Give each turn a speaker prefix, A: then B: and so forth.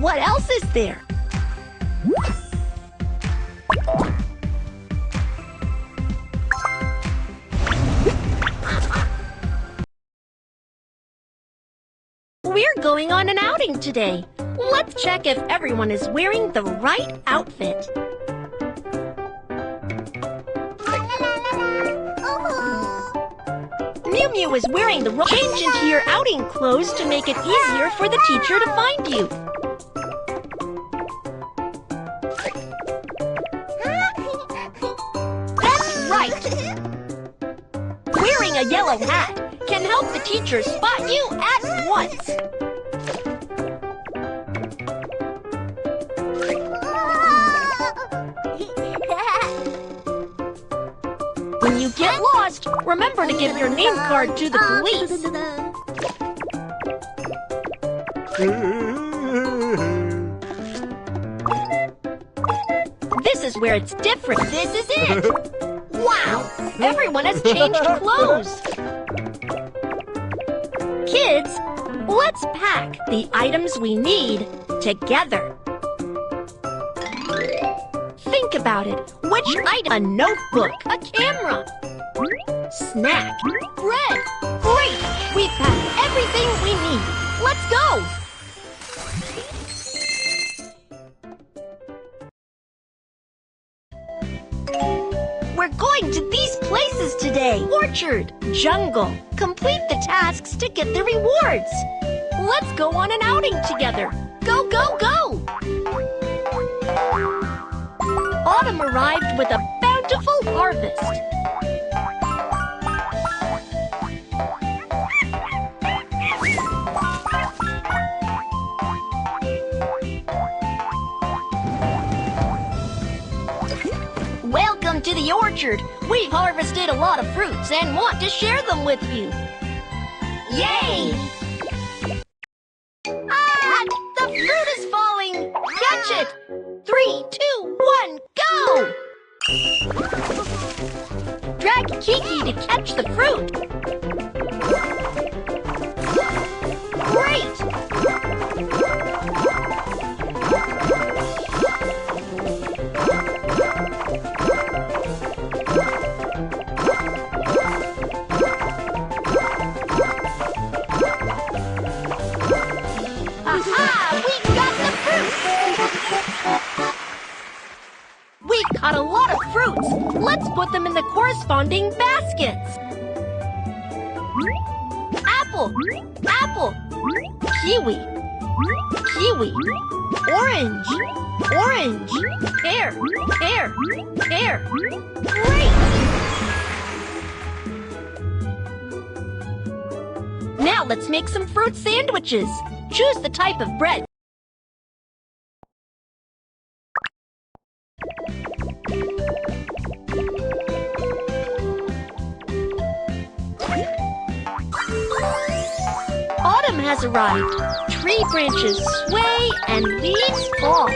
A: What else is there? We're going on an outing today. Let's check if everyone is wearing the right outfit. Mew Mew is wearing the wrong. Change into your outing clothes to make it easier for the teacher to find you. That's right. Wearing a yellow hat can help the teacher spot you at once. When you get lost, remember to give your name card to the police. This is where it's different. This is it. Wow! Everyone has changed clothes. Kids, let's pack the items we need together. Think about it. Which item? A notebook, a camera, snack, bread. Great! We've packed everything we need. Let's go! We're going to these places today. Orchard, jungle. Complete the tasks to get the rewards. Let's go on an outing together. Go, go, go! Autumn arrived with a bountiful harvest. Welcome to the orchard. We've harvested a lot of fruits and want to share them with you. Yay! Ah! The fruit is falling! Catch it! 3, 2, 1, go! Drag Kiki to catch the fruit. Great! Aha! We got the fruit! We've caught a lot of fruits. Let's put them in the corresponding baskets. Apple, apple, kiwi, kiwi, orange, orange, pear, pear, pear. Great! Now let's make some fruit sandwiches. Choose the type of bread. Autumn has arrived. Tree branches sway and leaves fall.